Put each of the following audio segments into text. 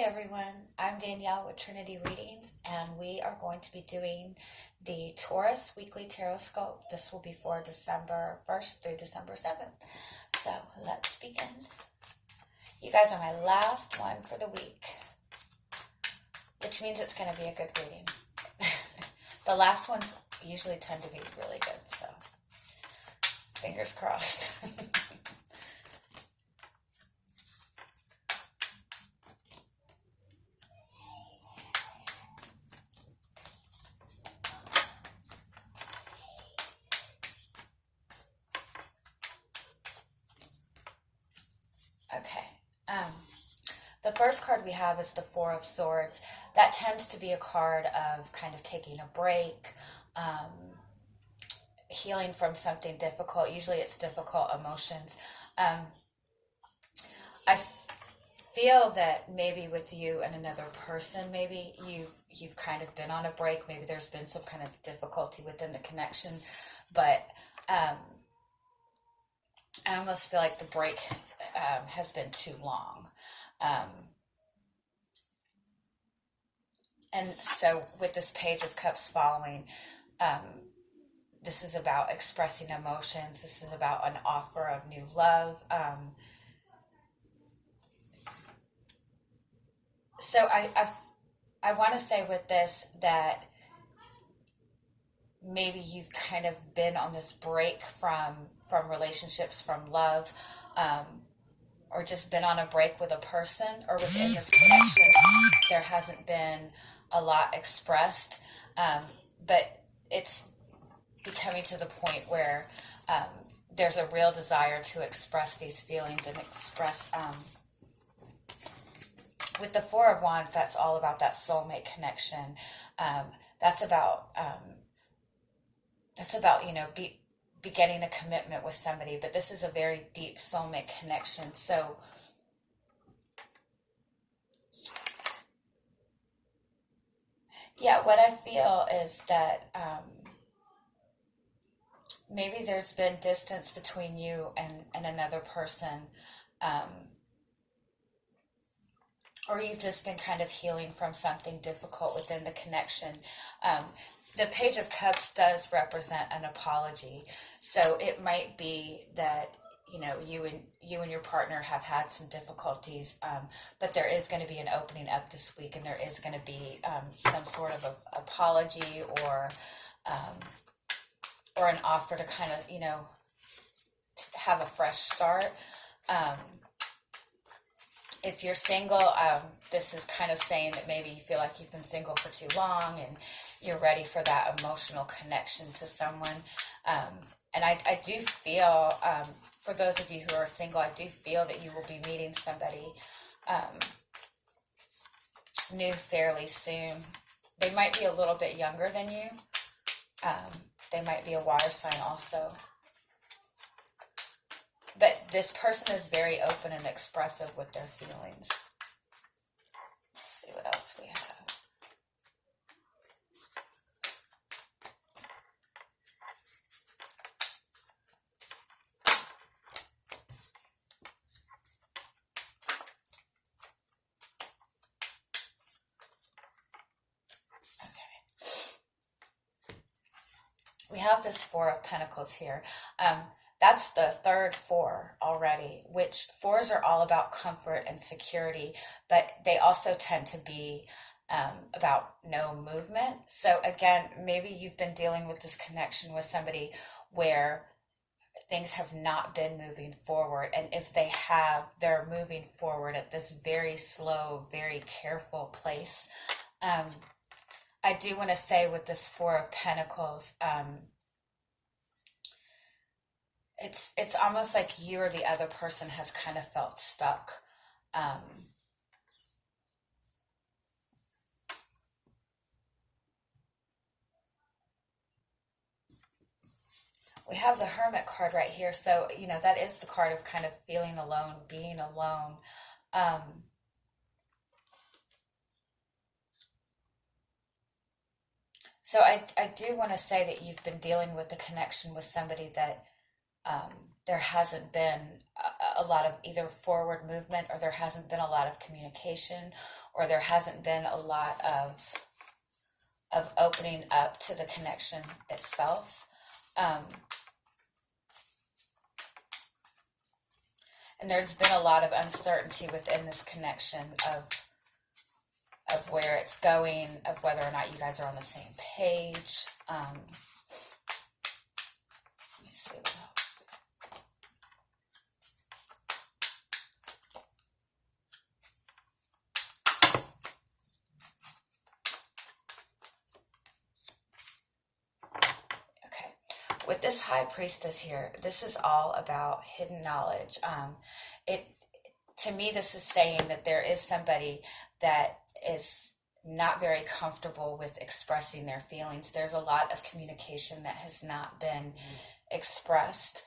everyone, I'm Danielle with Trinity Readings, and we are going to be doing the Taurus Weekly Tarotscope. This will be for December 1st through December 7th. So let's begin. You guys are my last one for the week, which means it's going to be a good reading. The last ones usually tend to be really good, so fingers crossed. Okay. The first card we have is the Four of Swords. That tends to be a card of kind of taking a break, um, healing from something difficult. Usually it's difficult emotions. Um, I feel that maybe with you and another person, maybe you've kind of been on a break. Maybe there's been some kind of difficulty within the connection, but I almost feel like the break has been too long. Um, and so with this Page of Cups following, um, this is about expressing emotions. This is about an offer of new love. So I want to say with this that maybe you've kind of been on this break from relationships, from love, um, or just been on a break with a person, or within this connection there hasn't been a lot expressed, but it's becoming to the point where there's a real desire to express these feelings and express with the Four of Wands. That's all about that soulmate connection. That's about beginning a commitment with somebody, but this is a very deep soulmate connection. So yeah, what I feel is that maybe there's been distance between you and another person, um, or you've just been kind of healing from something difficult within the connection. Um, the Page of Cups does represent an apology, so it might be that you and your partner have had some difficulties, but there is going to be an opening up this week, and there is going to be some sort of apology um, or an offer to kind of have a fresh start. Um, if you're single, this is kind of saying that maybe you feel like you've been single for too long and you're ready for that emotional connection to someone. And I do feel, for those of you who are single, I do feel that you will be meeting somebody new fairly soon. They might be a little bit younger than you. They might be a water sign also. But this person is very open and expressive with their feelings. Let's see what else we have. We have this Four of Pentacles here. That's the third four already, which fours are all about comfort and security, but they also tend to be about no movement. So again, maybe you've been dealing with this connection with somebody where things have not been moving forward. And if they have, they're moving forward at this very slow, very careful pace. I do want to say with this Four of Pentacles, it's almost like you or the other person has kind of felt stuck. Um, we have the Hermit card right here, so that is the card of kind of feeling alone, being alone. Um, so I do want to say that you've been dealing with the connection with somebody that there hasn't been a lot of either forward movement, or there hasn't been a lot of communication, or there hasn't been a lot of opening up to the connection itself. And there's been a lot of uncertainty within this connection of where it's going, of whether or not you guys are on the same page. Let me see what else. With this high priestess here, this is all about hidden knowledge. It to me, this is saying that there is somebody that is not very comfortable with expressing their feelings. There's a lot of communication that has not been expressed.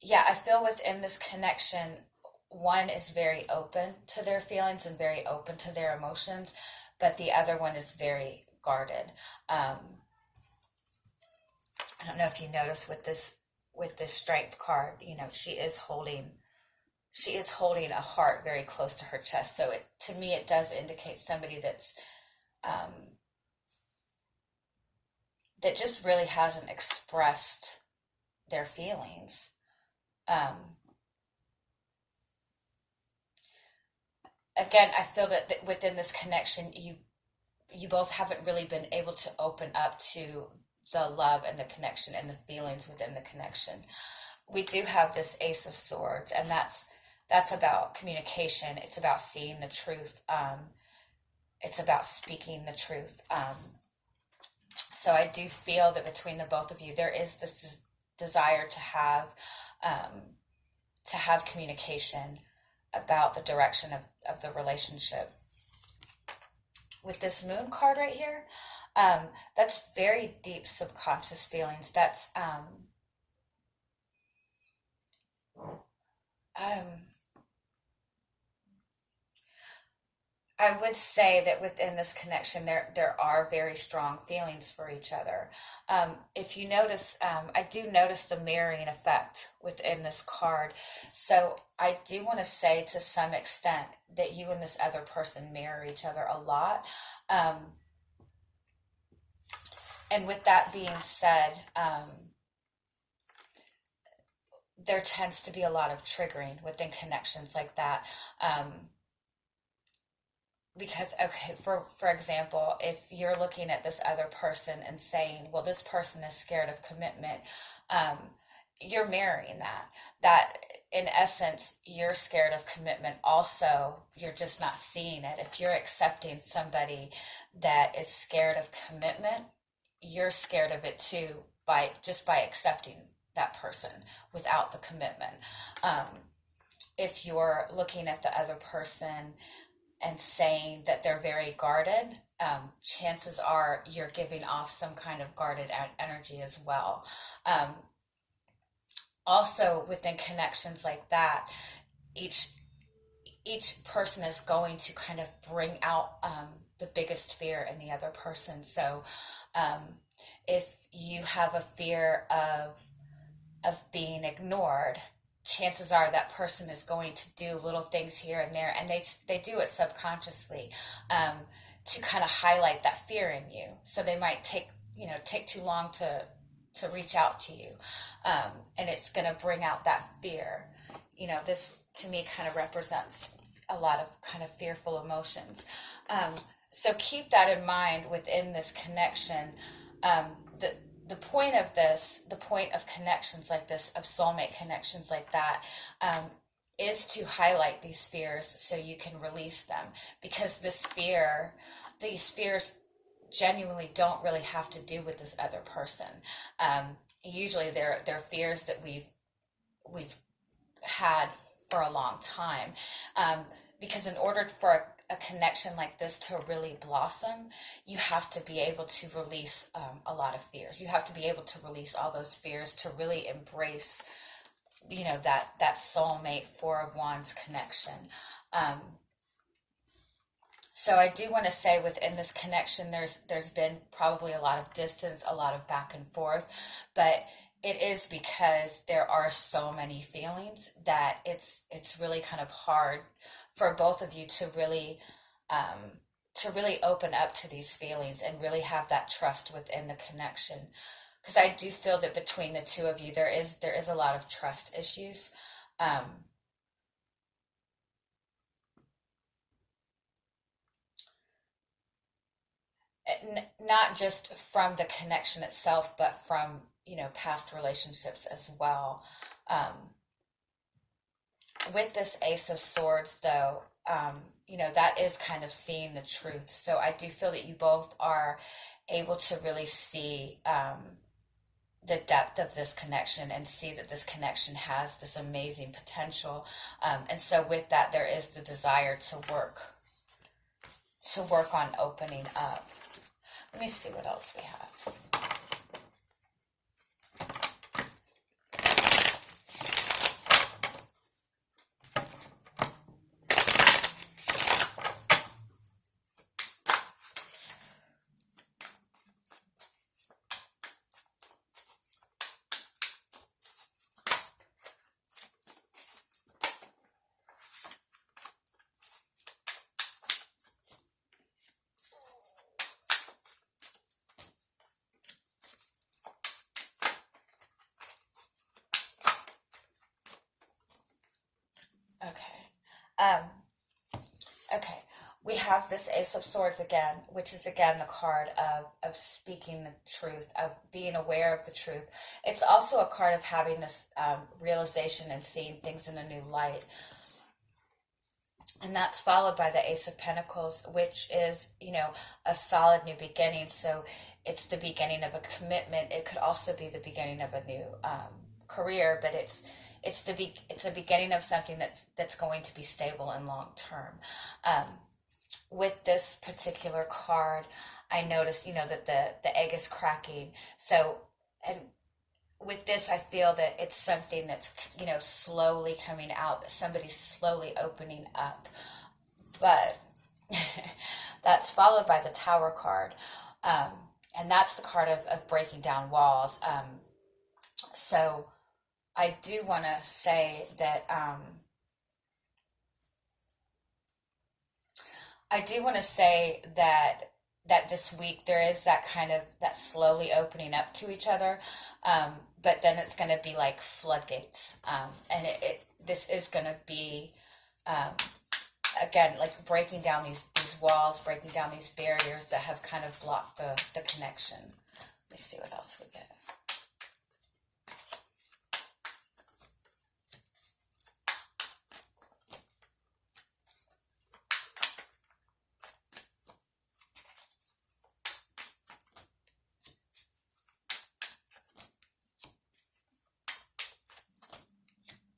Yeah, I feel within this connection, one is very open to their feelings and very open to their emotions, but the other one is very guarded. I don't know if you notice with this strength card, she is holding a heart very close to her chest. So to me, it does indicate somebody that just really hasn't expressed their feelings. Again, I feel that within this connection, you both haven't really been able to open up to the love and the connection and the feelings within the connection. We do have this Ace of Swords, and that's about communication. It's about seeing the truth. It's about speaking the truth. So I do feel that between the both of you, there is this desire to have communication about the direction of the relationship. With this Moon card right here, that's very deep subconscious feelings. That's I would say that within this connection, there are very strong feelings for each other. If you notice, I do notice the mirroring effect within this card. So I do want to say to some extent that you and this other person mirror each other a lot. And with that being said, there tends to be a lot of triggering within connections like that. Because, okay, for example, if you're looking at this other person and saying, well, this person is scared of commitment, you're mirroring that in essence, you're scared of commitment. Also, you're just not seeing it. If you're accepting somebody that is scared of commitment, you're scared of it too, by accepting that person without the commitment. If you're looking at the other person and saying that they're very guarded, chances are you're giving off some kind of guarded energy as well. Also, within connections like that, each person is going to kind of bring out the biggest fear in the other person. So if you have a fear of being ignored, chances are that person is going to do little things here and there, and they do it subconsciously to kind of highlight that fear in you. So they might take too long to reach out to you, and it's going to bring out that fear. This to me kind of represents a lot of kind of fearful emotions. So keep that in mind within this connection. The point of this, the point of connections like this, of soulmate connections like that, is to highlight these fears so you can release them. Because these fears genuinely don't really have to do with this other person. Usually they're fears that we've had for a long time. Because in order for a connection like this to really blossom, you have to be able to release a lot of fears. You have to be able to release all those fears to really embrace, that soulmate Four of Wands connection. So I do want to say within this connection, there's been probably a lot of distance, a lot of back and forth, but it is because there are so many feelings that it's really kind of hard for both of you to really open up to these feelings and really have that trust within the connection. Because I do feel that between the two of you, there is a lot of trust issues. Um, Not just from the connection itself, but from past relationships as well. Um, with this Ace of Swords, though, that is kind of seeing the truth. So I do feel that you both are able to really see the depth of this connection and see that this connection has this amazing potential. And so with that, there is the desire to work on opening up. Let me see what else we have. Okay. Um, okay. We have this Ace of Swords again, which is again the card of speaking the truth, of being aware of the truth. It's also a card of having this realization and seeing things in a new light. And that's followed by the Ace of Pentacles, which is, a solid new beginning. So it's the beginning of a commitment. It could also be the beginning of a new career, but it's a beginning of something that's going to be stable and long term. With this particular card, I noticed, that the egg is cracking. So, and with this, I feel that it's something that's, slowly coming out, that somebody's slowly opening up. But that's followed by the Tower card. Um, and that's the card of breaking down walls. So I do want to say that that this week there is that kind of that slowly opening up to each other, but then it's going to be like floodgates, and this is going to be um, again like breaking down these walls, breaking down these barriers that have kind of blocked the connection. Let me see what else we get.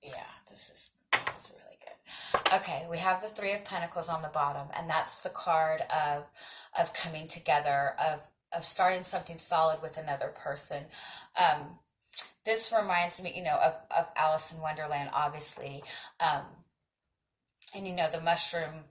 Yeah, this is really good. Okay, we have the Three of Pentacles on the bottom, and that's the card of coming together, of starting something solid with another person. Um, this reminds me, of Alice in Wonderland, obviously, um, and the mushroom.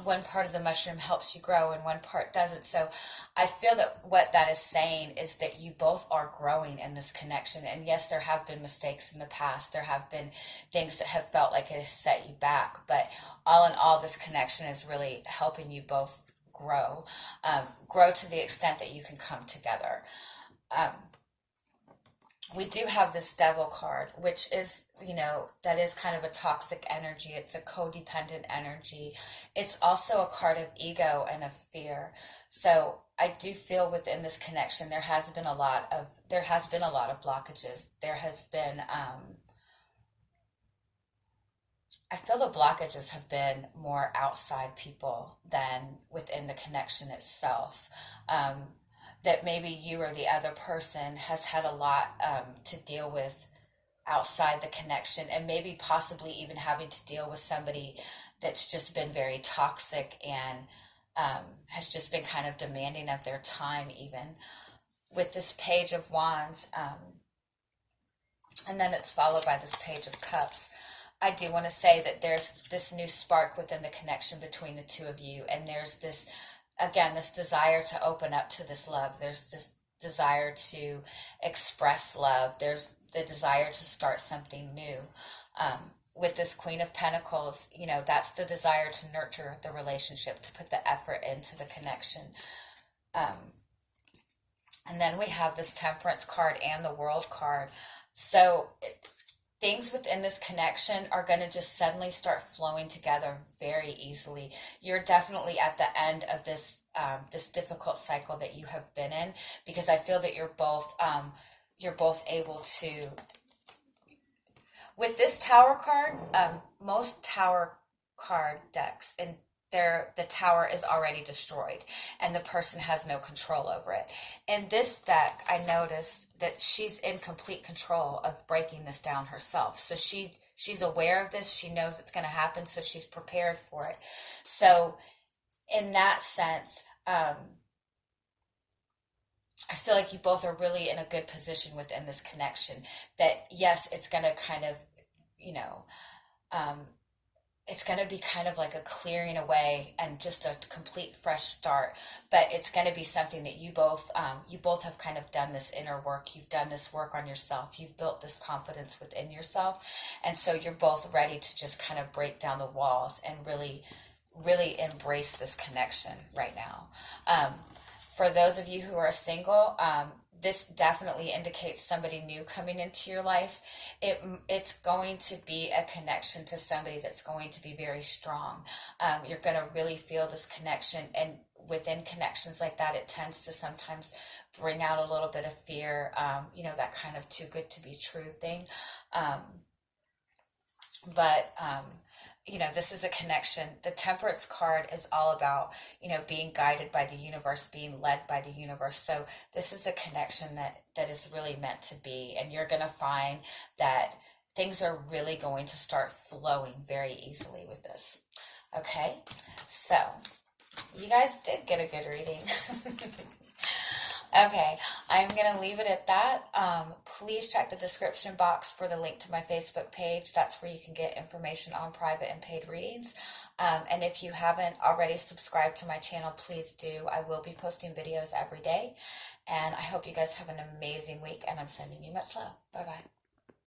One part of the mushroom helps you grow and one part doesn't. So I feel that what that is saying is that you both are growing in this connection. And yes, there have been mistakes in the past. There have been things that have felt like it has set you back. But all in all, this connection is really helping you both grow to the extent that you can come together. Um, we do have this Devil card, which is, that is kind of a toxic energy. It's a codependent energy. It's also a card of ego and of fear. So I do feel within this connection there has been a lot of blockages. I feel the blockages have been more outside people than within the connection itself. That maybe you or the other person has had a lot to deal with outside the connection, and maybe possibly even having to deal with somebody that's just been very toxic and has just been kind of demanding of their time, even with this Page of Wands. And then it's followed by this Page of Cups. I do want to say that there's this new spark within the connection between the two of you, and there's this, again, this desire to open up to this love. There's this desire to express love. There's the desire to start something new. Um, with this Queen of Pentacles, you know, that's the desire to nurture the relationship, to put the effort into the connection. And then we have this Temperance card and the World card. So things within this connection are going to just suddenly start flowing together very easily. You're definitely at the end of this this difficult cycle that you have been in, because I feel that you're both able to. With this Tower card, most Tower card decks and the tower is already destroyed and the person has no control over it. In this deck, I noticed that she's in complete control of breaking this down herself. So she's aware of this. She knows it's going to happen, so she's prepared for it. So in that sense, I feel like you both are really in a good position within this connection. That yes, it's going to kind of, you know, it's going to be kind of like a clearing away and just a complete fresh start, but it's going to be something that you both have kind of done this inner work. You've done this work on yourself. You've built this confidence within yourself, and so you're both ready to just kind of break down the walls and really embrace this connection right now. For those of you who are single, this definitely indicates somebody new coming into your life. It's going to be a connection to somebody that's going to be very strong. You're going to really feel this connection, and within connections like that, it tends to sometimes bring out a little bit of fear, you know, that kind of too good to be true thing. But you know, this is a connection. The Temperance card is all about, you know, being guided by the universe, being led by the universe. So this is a connection that is really meant to be, and you're going to find that things are really going to start flowing very easily with this. Okay, so you guys did get a good reading. Okay, I'm going to leave it at that. Please check the description box for the link to my Facebook page. That's where you can get information on private and paid readings. And if you haven't already subscribed to my channel, please do. I will be posting videos every day. And I hope you guys have an amazing week, and I'm sending you much love. Bye-bye.